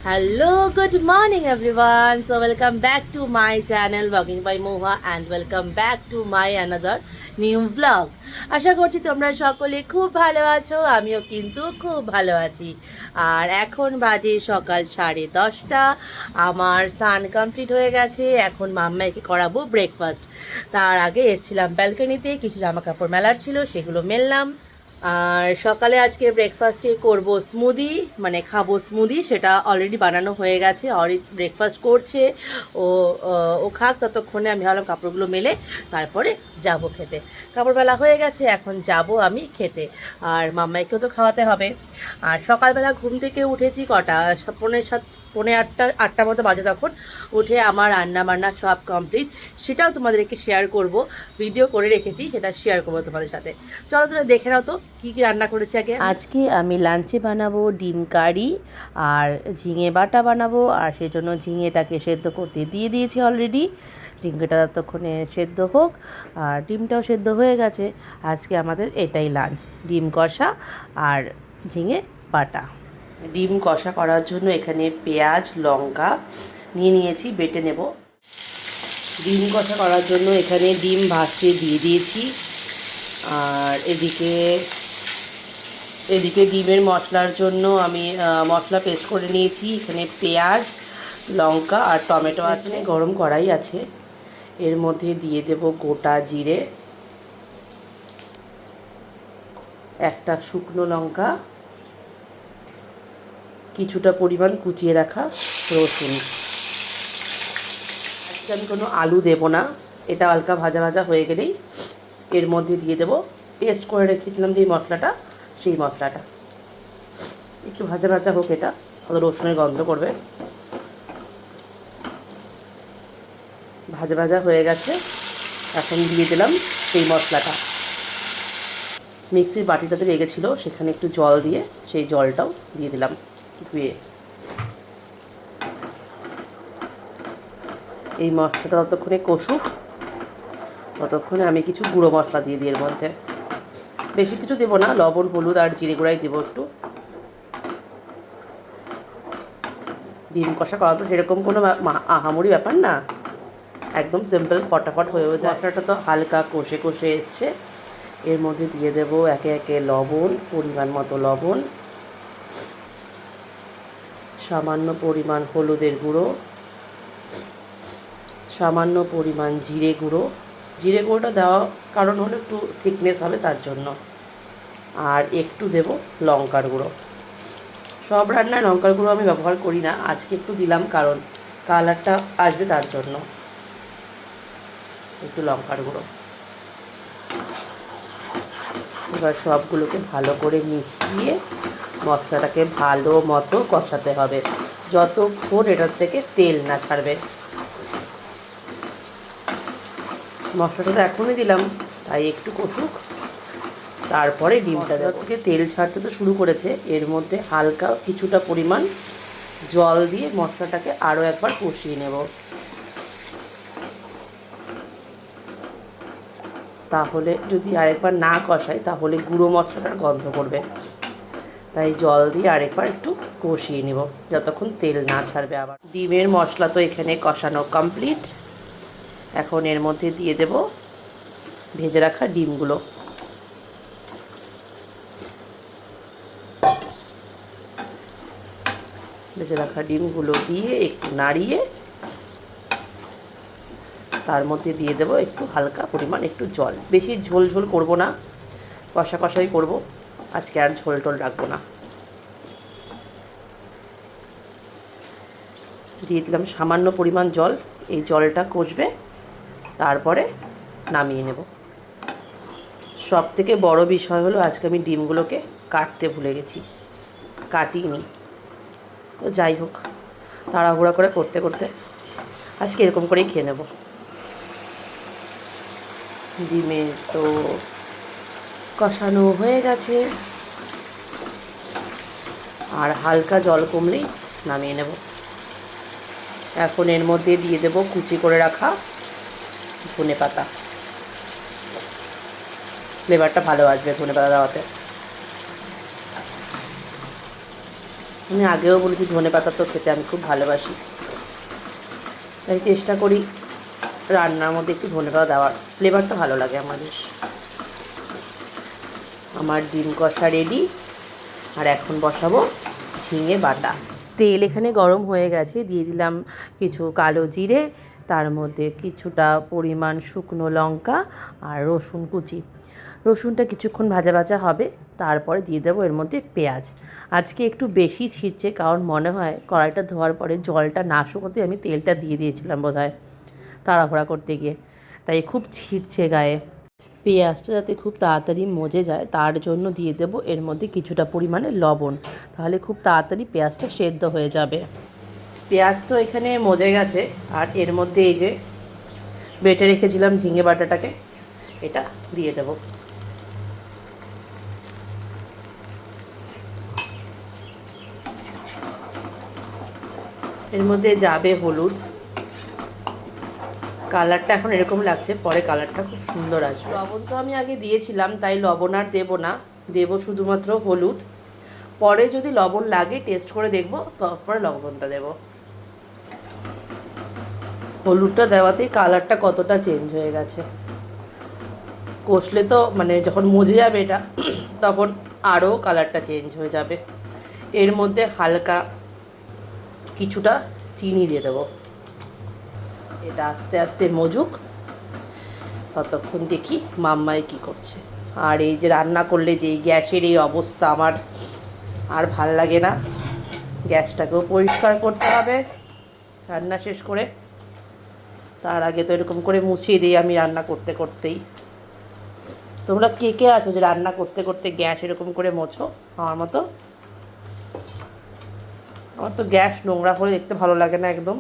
Hello, good morning everyone. So welcome back to my channel Walking by Moha and welcome back to my another new vlog. আশা করছি তোমরা সকলে খুব ভালো আছো, আমিও কিন্তু খুব ভালো আছি। আর এখন বাজে সকাল 10:30। আমার স্নান কমপ্লিট হয়ে গেছে। এখন মাম্মাকে করাবো ব্রেকফাস্ট। তার আগে এসেছিলাম ব্যালকনিতে, কিছু জামা কাপড় মেলার ছিল, সেগুলো মেললাম। আর সকালে আজকে ব্রেকফাস্টে করব স্মুদি, মানে খাবো স্মুদি। সেটা অলরেডি বানানো হয়ে গেছে, ব্রেকফাস্ট করছে। ও ও খাক, ততক্ষণে আমি ভাবলাম কাপড়গুলো মেলে তারপরে যাব খেতে। কাপড় বেলা হয়ে গেছে, এখন যাব আমি খেতে। আর মাম্মাইকেও তো খাওয়াতে হবে। আর সকালবেলা ঘুম থেকে উঠেছি কটা, 7:45 8টার মতো বাজে। তখন উঠে আমার রান্না বান্না সব কমপ্লিট, সেটাও তোমাদেরকে শেয়ার করব। ভিডিও করে রেখেছি, সেটা শেয়ার করবো তোমাদের সাথে। চলো তোমরা দেখে নাও তো কী কী রান্না করেছি। আজকে আমি লাঞ্চে বানাবো ডিম কারি আর ঝিঙে বাটা বানাবো। আর সেজন্য ঝিঙেটাকে সেদ্ধ করতে দিয়ে দিয়েছি অলরেডি। ঝিঙেটা ততক্ষণে সেদ্ধ হোক, আর ডিমটাও সেদ্ধ হয়ে গেছে। আজকে আমাদের এটাই লাঞ্চ, ডিম কষা আর ঝিঙে বাটা। ডিম কষা করার জন্য এখানে পেঁয়াজ লঙ্কা নিয়ে নিয়েছি, বেটে নেব। ডিম কষা করার জন্য এখানে ডিম ভাজতে দিয়ে দিয়েছি। আর এদিকে ডিমের মশলার জন্য আমি মশলা পেস্ট করে নিয়েছি। এখানে পেঁয়াজ লঙ্কা আর টমেটো আছে। গরম কড়াই আছে, এর মধ্যে দিয়ে দেব গোটা জিরে, একটা শুকনো লঙ্কা, কিছুটা পরিমাণ কুচিয়ে রাখা রসুন। আজকে আমি কোনো আলু দেব না। এটা হালকা ভাজা ভাজা হয়ে গেলেই এর মধ্যে দিয়ে দেব পেস্ট করে রেখেছিলাম যে মশলাটা, সেই মশলাটা। একটু ভাজা ভাজা হোক, এটা অত রসুনের গন্ধ করবে। ভাজা ভাজা হয়ে গেছে, এখন দিয়ে দিলাম সেই মশলাটা। মিক্সির বাটিটাতে লেগেছিলো, সেখানে একটু জল দিয়ে সেই জলটাও দিয়ে দিলাম ধুয়ে। এই মশলাটা ততক্ষণে কষুক, ততক্ষণে আমি কিছু গুঁড়ো মশলা দিয়ে দিই এর মধ্যে। বেশি কিছু দেবো না, লবণ হলুদ আর জিরে গুঁড়াই দেবো একটু। ডিম কষা করা তো সেরকম কোনো আহামরি ব্যাপার না, একদম সিম্পল ফটাফট হয়েও যায়। মশলাটা তো হালকা কষে কষে এসছে। এর মধ্যে দিয়ে দেব একে একে লবণ, পরিমাণ মতো লবণ, সামান্য পরিমাণ হলুদের গুঁড়ো, সামান্য পরিমাণ জিরে গুঁড়ো। জিরে গুঁড়োটা দেওয়া কারণ হলো একটু থিকনেস হবে তার জন্য। আর একটু দেব লঙ্কার গুঁড়ো। সব রান্নায় লঙ্কার গুঁড়ো আমি ব্যবহার করি না, আজকে একটু দিলাম কারণ কালারটা আসবে তার জন্য। একটু লঙ্কার গুঁড়ো। এবার সবগুলোকে ভালো করে মিশিয়ে মশলাটাকে ভালো মতো কষাতে হবে, যতক্ষণ এটার থেকে তেল না ছাড়বে। মশলাটা তো এখনই দিলাম, তাই একটু কষুক, তারপরে ডিমটা থেকে তেল ছাড়তে তো শুরু করেছে। এর মধ্যে হালকা কিছুটা পরিমাণ জল দিয়ে মশলাটাকে আরও একবার কষিয়ে নেব। তাহলে যদি আরেকবার না কষাই তাহলে গুঁড়ো মশলাটার গন্ধ করবে, তাই জল দিয়ে আরেকবার একটু কষিয়ে নেব যতক্ষণ তেল না ছাড়বে। আবার ডিমের মশলা তো এখানে কষানো কমপ্লিট। এখন এর মধ্যে দিয়ে দেব ভেজে রাখা ডিমগুলো। ভেজে রাখা ডিমগুলো দিয়ে একটু নাড়িয়ে তার মধ্যে দিয়ে দেব একটু হালকা পরিমাণ একটু জল। বেশি ঝোল ঝোল করবো না, কষা কষাই করব আজকে, আর ঝোল টোল রাখবো না। দিয়ে দিলাম সামান্য পরিমাণ জল, এই জলটা কষবে, তারপরে নামিয়ে নেব। সব থেকে বড় বিষয় হলো আজকে আমি ডিমগুলোকে কাটতে ভুলে গেছি, কাটিনি। তো যাই হোক, তাড়াহুড়া করে করতে করতে আজকে এরকম করেই খেয়ে নেব। ডিমের তো কষানো হয়ে গেছে, আর হালকা জল কমলেই নামিয়ে নেব। এখন এর মধ্যে দিয়ে দেব কুচি করে রাখা ধনেপাতা। ফ্লেভারটা ভালো আসবে ধনেপাতা দেওয়াতে। আমি আগেও বলেছি ধনে পাতা তো খেতে আমি খুব ভালোবাসি, তাই চেষ্টা করি রান্নার মধ্যে একটু ধনে পাতা দেওয়ার, ফ্লেভারটা ভালো লাগে আমার বেশ। আমার ডিম কষা রেডি, আর এখন বসাবো ঝিঙে বাটা। তেল এখানে গরম হয়ে গেছে, দিয়ে দিলাম কিছু কালো জিরে, তার মধ্যে কিছুটা পরিমাণ শুকনো লঙ্কা আর রসুন কুচি। রসুনটা কিছুক্ষণ ভাজা ভাজা হবে, তারপরে দিয়ে দেবো এর মধ্যে পেঁয়াজ। আজকে একটু বেশি ছিটছে, কারণ মনে হয় কড়াইটা ধোয়ার পরে জলটা না শুকোতে আমি তেলটা দিয়ে দিয়েছিলাম বোধহয় তাড়াহুড়া করতে গিয়ে, তাই খুব ছিটছে গায়ে। পেঁয়াজটা যাতে খুব তাড়াতাড়ি মজে যায় তার জন্য দিয়ে দেবো এর মধ্যে কিছুটা পরিমাণে লবণ, তাহলে খুব তাড়াতাড়ি পেঁয়াজটা সেদ্ধ হয়ে যাবে। পেঁয়াজ তো এখানে মজে গেছে, আর এর মধ্যে এই যে বেটে রেখেছিলাম ঝিঙে বাটাটাকে এটা দিয়ে দেবো। এর মধ্যে যাবে হলুদ, কালারটা এখন এরকম লাগছে, পরে কালারটা খুব সুন্দর আসবে। লবণ তো আমি আগে দিয়েছিলাম, তাই লবণ আর দেবো না, দেবো শুধুমাত্র হলুদ। পরে যদি লবণ লাগে টেস্ট করে দেখবো, তারপরে লবণটা দেবো। হলুদটা দেওয়াতেই কালারটা কতটা চেঞ্জ হয়ে গেছে। কষলে তো মানে যখন মজে যাবে এটা তখন আরও কালারটা চেঞ্জ হয়ে যাবে। এর মধ্যে হালকা কিছুটা চিনি দিয়ে দেবো। এটা আস্তে আস্তে মজুক, ততক্ষণ দেখি মাম্মাই কি করছে। আর এই যে রান্না করলে যে গ্যাসের এই অবস্থা, আমার আর ভাল লাগে না। গ্যাসটাকেও পরিষ্কার করতে হবে রান্না শেষ করে, তার আগে তো এরকম করে মুছিয়ে দিই আমি রান্না করতে করতেই। তোমরা কে কে আছো যে রান্না করতে করতে গ্যাস এরকম করে মোছো আমার মতো? আমার তো গ্যাস নোংরা করে দেখতে ভালো লাগে না একদম,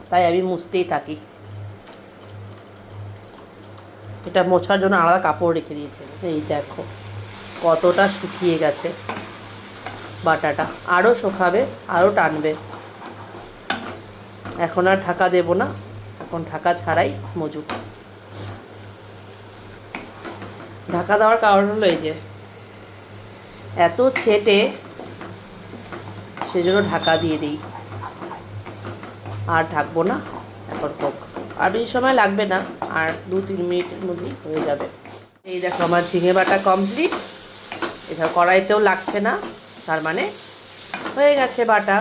তাই আমি মুছতেই থাকি। এটা মোছার জন্য আলাদা কাপড় রেখে দিয়েছে। এই দেখো কতটা শুকিয়ে গেছে বাটাটা, আরও শুকাবে, আরও টানবে। এখন আর ঢাকা দেব না, এখন ঢাকা ছাড়াই মজুক। ঢাকা দেওয়ার কারণ হলো এই যে এত ছেটে, সেজন্য ঢাকা দিয়ে দিই। আর ঢাকবো না, এখন হোক। আর বেশি সময় লাগবে না, আর 2-3 মিনিটের মধ্যেই হয়ে যাবে। এই দেখো আমার ঝিঙে বাটা কমপ্লিট, এটা কড়াইতেও লাগছে না, তার মানে হয়ে গেছে বাটা।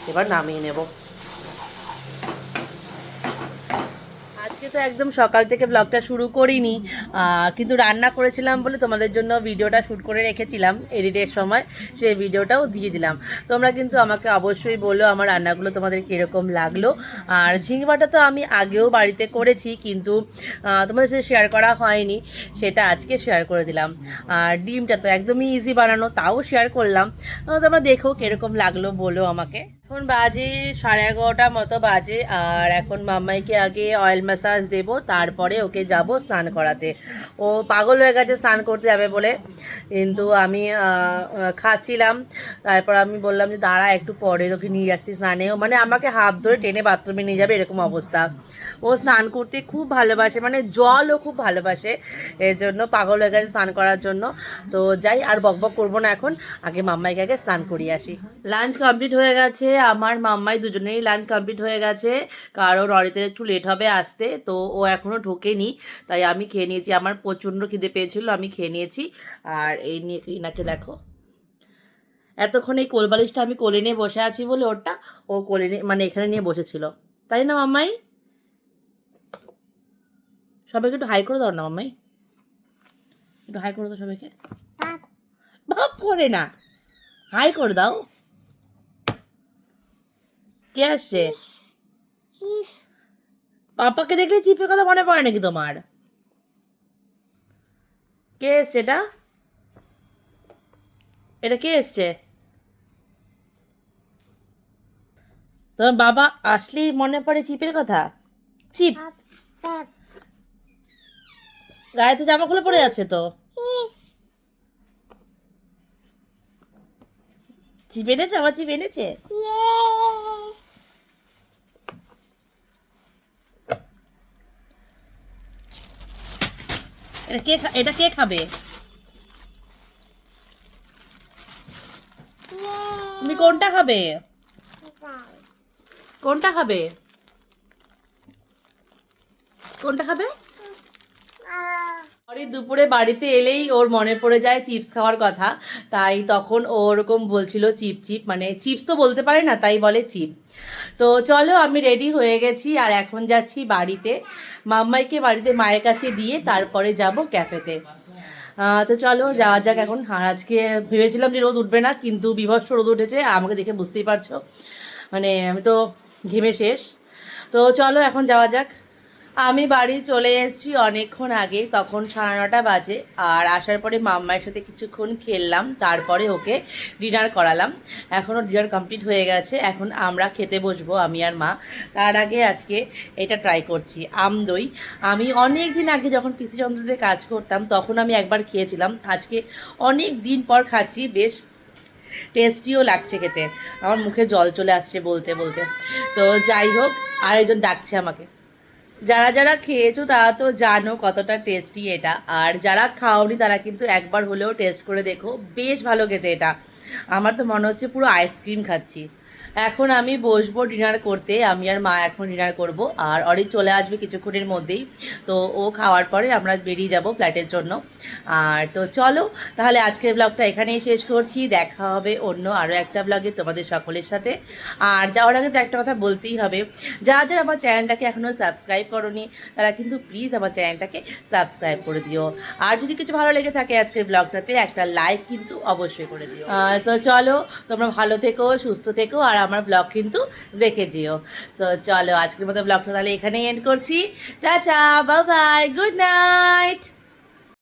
এবার নামিয়ে নেব। আজকে তো একদম সকাল থেকে ব্লগটা শুরু করিনি, কিন্তু রান্না করেছিলাম বলে তোমাদের জন্য ভিডিওটা শ্যুট করে রেখেছিলাম, এডিটের সময় সেই ভিডিওটাও দিয়ে দিলাম। তোমরা কিন্তু আমাকে অবশ্যই বলো আমার রান্নাগুলো তোমাদের কীরকম লাগলো। আর ঝিঙে বাটা তো আমি আগেও বাড়িতে করেছি, কিন্তু তোমাদের সাথে শেয়ার করা হয়নি, সেটা আজকে শেয়ার করে দিলাম। আর ডিমটা তো একদমই ইজি বানানো, তাও শেয়ার করলাম। তোমরা দেখো কীরকম লাগলো বলো আমাকে। এখন বাজে 11:30 মতো বাজে, আর এখন মাম্মাইকে আগে অয়েল ম্যাসাজ দেবো, তারপরে ওকে যাব স্নান করাতে। ও পাগল হয়ে গেছে স্নান করতে যাবে বলে, কিন্তু আমি খাচ্ছিলাম। তারপর আমি বললাম যে দাঁড়া একটু পরে তোকে নিয়ে যাচ্ছি স্নানেও, মানে আমাকে হাত ধরে টেনে বাথরুমে নিয়ে যাবে এরকম অবস্থা। ও স্নান করতে খুব ভালোবাসে, মানে জলও খুব ভালোবাসে, এর জন্য পাগল হয়ে গেছে স্নান করার জন্য। তো যাই, আর বকবক করবো না, এখন আগে মাম্মাইকে আগে স্নান করিয়ে আসি। লাঞ্চ কমপ্লিট হয়ে গেছে, আমার মাম্মাই দুজনেরই লাঞ্চ কমপ্লিট হয়ে গেছে, কারণ অরিতের একটু লেট হবে আসতে, তো ও এখনও ঢোকেনি, তাই আমি খেয়ে নিয়েছি। আমার প্রচণ্ড খিদে পেয়েছিল, আমি খেয়ে নিয়েছি। আর এই নিয়ে রিনাকে দেখো, এতক্ষণ এই কোলবালিশটা আমি কোলে নিয়ে বসে আছি বলে ওটা ও কোলে নিয়ে মানে এখানে নিয়ে বসেছিল, তাই না মাম্মাই? সবাইকে একটু হাই করে দাও না মাম্মাই, একটু হাই করে দাও সবাইকে। ভাব করে না, হাই করে দাও। কে আসছে? পাপাকে দেখলে চিপের কথা মনে পড়ে নাকি তোমার? কে এসছে এটা? এটা কে এসছে? তোমার বাবা আসলেই মনে পড়ে চিপের কথা? চিপ গায়েতে জামা খুলে পড়ে যাচ্ছে তো। চিপ এনেছে, আমার চিপ এনেছে। এটা কে খাবে? তুমি কোনটা খাবে? কোনটা খাবে? কোনটা খাবে? পরে দুপুরে বাড়িতে এলেই ওর মনে পড়ে যায় চিপস খাওয়ার কথা, তাই তখন ও ওরকম বলছিল চিপ চিপ, মানে চিপস তো বলতে পারে না তাই বলে চিপ। তো চলো আমি রেডি হয়ে গেছি আর এখন যাচ্ছি বাড়িতে, মাম্মাইকে বাড়িতে মায়ের কাছে দিয়ে তারপরে যাব ক্যাফেতে। তো চলো যাওয়া যাক এখন। আর আজকে ভেবেছিলাম যে রোদ উঠবে না, কিন্তু বীভৎস রোদ উঠেছে, আমাকে দেখে বুঝতেই পারছো, মানে আমি তো ঘেমে শেষ। তো চলো এখন যাওয়া যাক। আমি বাড়ি চলে এসেছি অনেকক্ষণ আগে, তখন 9:30 বাজে। আর আসার পরে মাম্মার সাথে কিছুক্ষণ খেললাম, তারপরে ওকে ডিনার করালাম। এখনও ডিনার কমপ্লিট হয়ে গেছে, এখন আমরা খেতে বসবো আমি আর মা। তার আগে আজকে এটা ট্রাই করছি আম দই। আমি অনেক দিন আগে যখন পিসি চন্দ্রতে কাজ করতাম তখন আমি একবার খেয়েছিলাম, আজকে অনেক দিন পর খাচ্ছি, বেশ টেস্টিও লাগছে খেতে। আমার মুখে জল চলে আসছে বলতে বলতে। তো যাই হোক, আর একজন ডাকছে আমাকে। যারা যারা খেয়েছো তারা তো জানো কতটা টেস্টি এটা, আর যারা খাওনি তারা কিন্তু একবার হলেও টেস্ট করে দেখো, বেশ ভালো খেতে এটা। আমার তো মনে হচ্ছে পুরো আইসক্রিম খাচ্ছি। এখন আমি বসবো ডিনার করতে, আমি আর মা এখন ডিনার করব। আর অরিক চলে আসবে কিছুক্ষণের মধ্যেই, তো ও খাওয়ার পরে আমরা বেরিয়ে যাব ফ্ল্যাটের জন্য। আর তো চলো তাহলে আজকের ব্লগটা এখানেই শেষ করছি, দেখা হবে অন্য আরও একটা ব্লগে তোমাদের সকলের সাথে। আর যাওয়ার আগে তো একটা কথা বলতেই হবে, যারা যারা আমার চ্যানেলটাকে এখনও সাবস্ক্রাইব করোনি তারা কিন্তু প্লিজ আমার চ্যানেলটাকে সাবস্ক্রাইব করে দিও। আর যদি কিছু ভালো লেগে থাকে আজকের ব্লগটাতে একটা লাইক কিন্তু অবশ্যই করে দিও। সো চলো, তোমরা ভালো থেকো, সুস্থ থেকো, আর আমার ব্লগ কিন্তু দেখে যেও। সো চলো আজকের মতো ব্লগটা তাহলে এখানেই এন্ড করছি। Tata, bye bye, good night.